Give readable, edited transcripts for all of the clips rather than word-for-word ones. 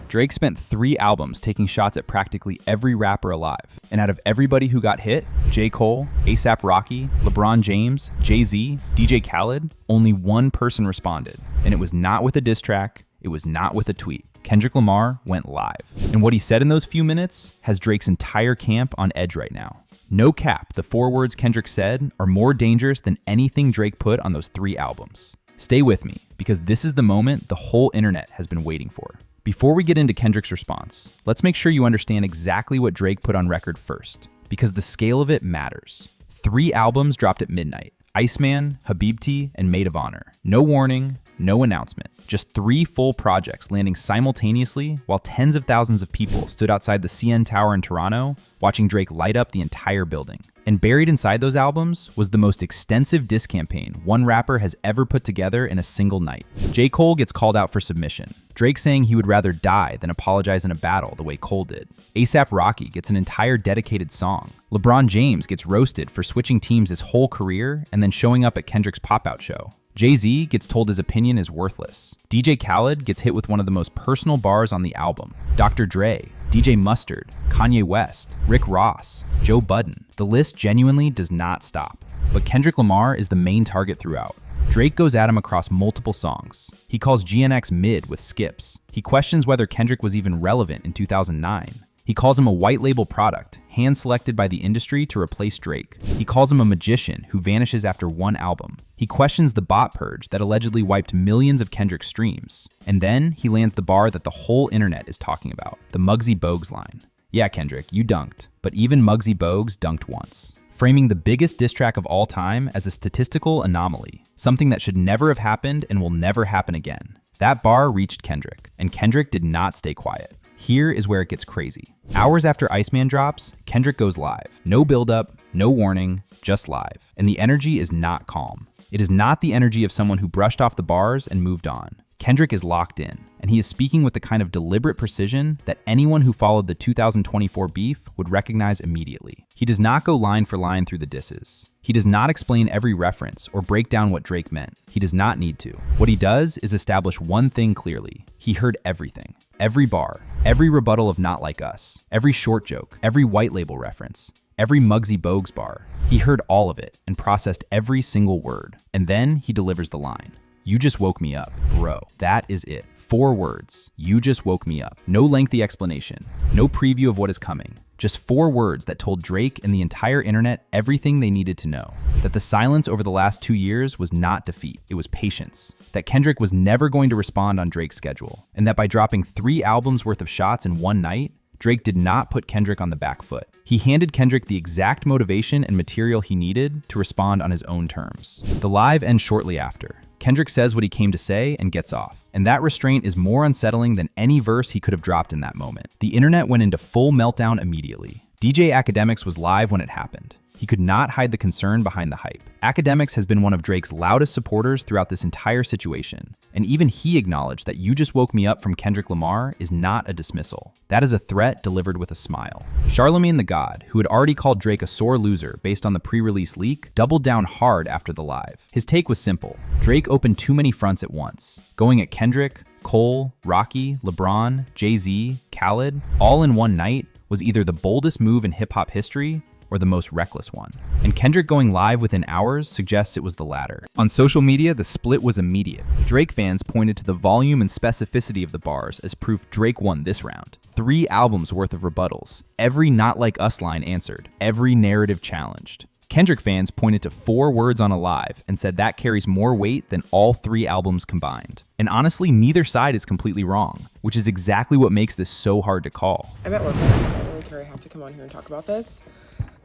Drake spent 3 albums taking shots at practically every rapper alive. And out of everybody who got hit, J. Cole, A$AP Rocky, LeBron James, Jay-Z, DJ Khaled, only one person responded. And it was not with a diss track, it was not with a tweet. Kendrick Lamar went live. And what he said in those few minutes has Drake's entire camp on edge right now. No cap, the 4 words Kendrick said are more dangerous than anything Drake put on those 3 albums. Stay with me, because this is the moment the whole internet has been waiting for. Before we get into Kendrick's response, let's make sure you understand exactly what Drake put on record first, because the scale of it matters. 3 albums dropped at midnight: Iceman, Habibti, and Maid of Honor. No warning, no announcement. Just 3 full projects landing simultaneously while tens of thousands of people stood outside the CN Tower in Toronto watching Drake light up the entire building. And buried inside those albums was the most extensive diss campaign one rapper has ever put together in a single night. J. Cole gets called out for submission, Drake saying he would rather die than apologize in a battle the way Cole did. A$AP Rocky gets an entire dedicated song. LeBron James gets roasted for switching teams his whole career and then showing up at Kendrick's pop-out show. Jay-Z gets told his opinion is worthless. DJ Khaled gets hit with one of the most personal bars on the album. Dr. Dre, DJ Mustard, Kanye West, Rick Ross, Joe Budden. The list genuinely does not stop. But Kendrick Lamar is the main target throughout. Drake goes at him across multiple songs. He calls GNX mid with skips. He questions whether Kendrick was even relevant in 2009. He calls him a white label product, hand-selected by the industry to replace Drake. He calls him a magician who vanishes after 1 album. He questions the bot purge that allegedly wiped millions of Kendrick's streams. And then he lands the bar that the whole internet is talking about, the Muggsy Bogues line. Yeah, Kendrick, you dunked, but even Muggsy Bogues dunked once, framing the biggest diss track of all time as a statistical anomaly, something that should never have happened and will never happen again. That bar reached Kendrick, and Kendrick did not stay quiet. Here is where it gets crazy. Hours after Iceman drops, Kendrick goes live. No buildup, no warning, just live. And the energy is not calm. It is not the energy of someone who brushed off the bars and moved on. Kendrick is locked in, and he is speaking with the kind of deliberate precision that anyone who followed the 2024 beef would recognize immediately. He does not go line for line through the disses. He does not explain every reference or break down what Drake meant. He does not need to. What he does is establish one thing clearly. He heard everything. Every bar, every rebuttal of Not Like Us, every short joke, every white label reference, every Muggsy Bogues bar. He heard all of it and processed every single word. And then he delivers the line. You just woke me up, bro. That is it. 4 words. You just woke me up. No lengthy explanation. No preview of what is coming. Just 4 words that told Drake and the entire internet everything they needed to know. That the silence over the last 2 years was not defeat, it was patience. That Kendrick was never going to respond on Drake's schedule. And that by dropping 3 albums worth of shots in one night, Drake did not put Kendrick on the back foot. He handed Kendrick the exact motivation and material he needed to respond on his own terms. The live ends shortly after. Kendrick says what he came to say and gets off. And that restraint is more unsettling than any verse he could have dropped in that moment. The internet went into full meltdown immediately. DJ Akademiks was live when it happened. He could not hide the concern behind the hype. Akademiks has been one of Drake's loudest supporters throughout this entire situation, and even he acknowledged that "You Just Woke Me Up" from Kendrick Lamar is not a dismissal. That is a threat delivered with a smile. Charlemagne the God, who had already called Drake a sore loser based on the pre-release leak, doubled down hard after the live. His take was simple. Drake opened too many fronts at once, going at Kendrick, Cole, Rocky, LeBron, Jay-Z, Khaled, all in one night was either the boldest move in hip-hop history or the most reckless one. And Kendrick going live within hours suggests it was the latter. On social media, the split was immediate. Drake fans pointed to the volume and specificity of the bars as proof Drake won this round. 3 albums worth of rebuttals. Every Not Like Us line answered. Every narrative challenged. Kendrick fans pointed to 4 words on a live and said that carries more weight than all 3 albums combined. And honestly, neither side is completely wrong, which is exactly what makes this so hard to call. I'm at work right now. I don't really care. I have to come on here and talk about this.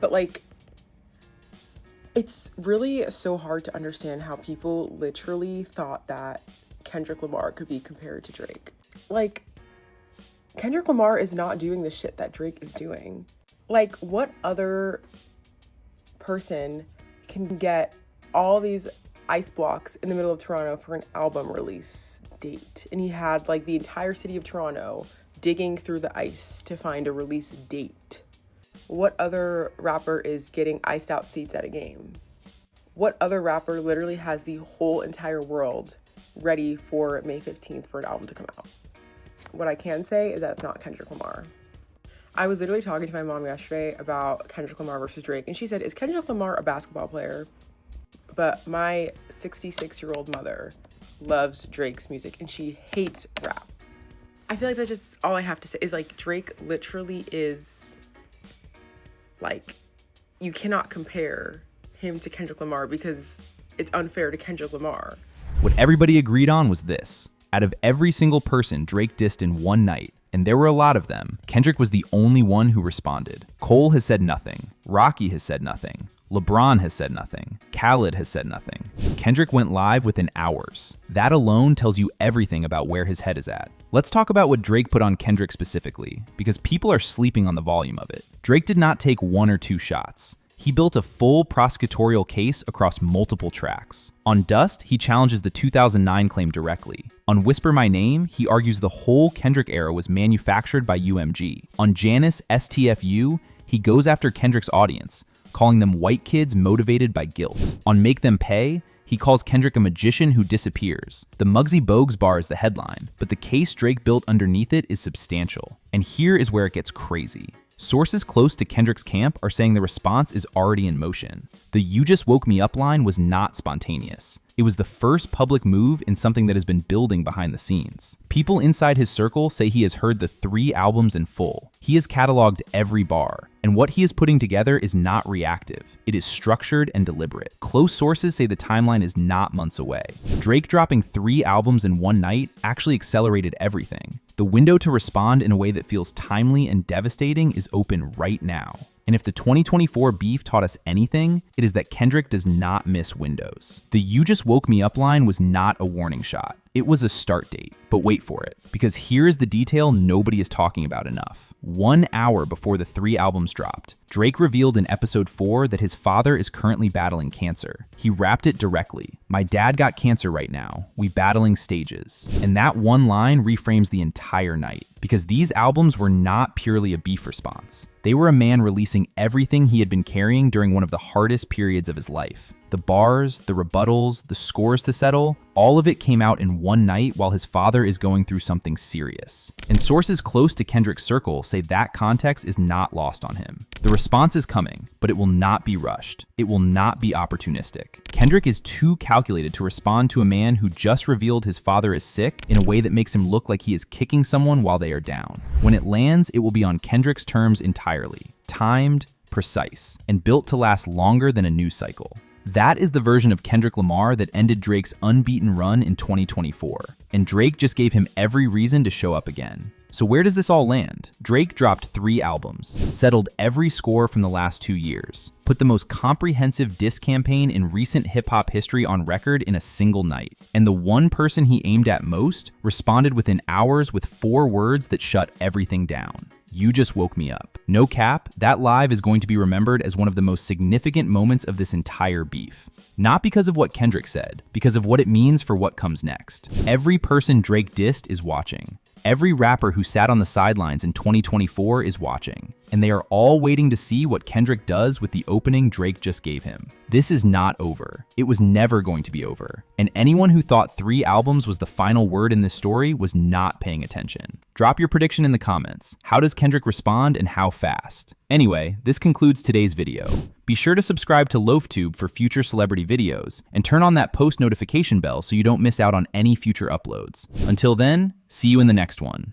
But like, it's really so hard to understand how people literally thought that Kendrick Lamar could be compared to Drake. Like, Kendrick Lamar is not doing the shit that Drake is doing. Like, what other person can get all these ice blocks in the middle of Toronto for an album release date? And he had like the entire city of Toronto digging through the ice to find a release date. What other rapper is getting iced out seats at a game? What other rapper literally has the whole entire world ready for May 15th for an album to come out? what I can say is that it's not Kendrick Lamar. I was literally talking to my mom yesterday about Kendrick Lamar versus Drake, and she said, is Kendrick Lamar a basketball player? But my 66-year-old mother loves Drake's music, and she hates rap. I feel like that's just all I have to say is, like, Drake literally is, like, you cannot compare him to Kendrick Lamar because it's unfair to Kendrick Lamar. What everybody agreed on was this. Out of every single person Drake dissed in one night, and there were a lot of them, Kendrick was the only one who responded. Cole has said nothing. Rocky has said nothing. LeBron has said nothing. Khaled has said nothing. Kendrick went live within hours. That alone tells you everything about where his head is at. Let's talk about what Drake put on Kendrick specifically, because people are sleeping on the volume of it. Drake did not take 1 or 2 shots. He built a full prosecutorial case across multiple tracks. On Dust, he challenges the 2009 claim directly. On Whisper My Name, he argues the whole Kendrick era was manufactured by UMG. On Janice STFU, he goes after Kendrick's audience, calling them white kids motivated by guilt. On Make Them Pay, he calls Kendrick a magician who disappears. The Muggsy Bogues bar is the headline, but the case Drake built underneath it is substantial. And here is where it gets crazy. Sources close to Kendrick's camp are saying the response is already in motion. The "You Just Woke Me Up" line was not spontaneous. It was the first public move in something that has been building behind the scenes. People inside his circle say he has heard the 3 albums in full. He has cataloged every bar, and what he is putting together is not reactive. It is structured and deliberate. Close sources say the timeline is not months away. Drake dropping 3 albums in one night actually accelerated everything. The window to respond in a way that feels timely and devastating is open right now. And if the 2024 beef taught us anything, it is that Kendrick does not miss windows. The "You Just Woke Me Up" line was not a warning shot. It was a start date. But wait for it, because here is the detail nobody is talking about enough. 1 hour before the 3 albums dropped, Drake revealed in episode 4 that his father is currently battling cancer. He rapped it directly. "My dad got cancer right now. We battling stages." And that one line reframes the entire night, because these albums were not purely a beef response. They were a man releasing everything he had been carrying during one of the hardest periods of his life. The bars, the rebuttals, the scores to settle, all of it came out in one night while his father is going through something serious. And sources close to Kendrick's circle say that context is not lost on him. The response is coming, but it will not be rushed. It will not be opportunistic. Kendrick is too calculated to respond to a man who just revealed his father is sick in a way that makes him look like he is kicking someone while they are down. When it lands, it will be on Kendrick's terms entirely, timed, precise, and built to last longer than a news cycle. That is the version of Kendrick Lamar that ended Drake's unbeaten run in 2024, and Drake just gave him every reason to show up again. So where does this all land? Drake dropped 3 albums, settled every score from the last 2 years, put the most comprehensive diss campaign in recent hip-hop history on record in a single night, and the one person he aimed at most responded within hours with 4 words that shut everything down. "You Just Woke Me Up." No cap, that live is going to be remembered as one of the most significant moments of this entire beef. Not because of what Kendrick said, because of what it means for what comes next. Every person Drake dissed is watching. Every rapper who sat on the sidelines in 2024 is watching, and they are all waiting to see what Kendrick does with the opening Drake just gave him. This is not over. It was never going to be over. And anyone who thought 3 albums was the final word in this story was not paying attention. Drop your prediction in the comments. How does Kendrick respond and how fast? Anyway, this concludes today's video. Be sure to subscribe to LoafTube for future celebrity videos, and turn on that post notification bell so you don't miss out on any future uploads. Until then, see you in the next one.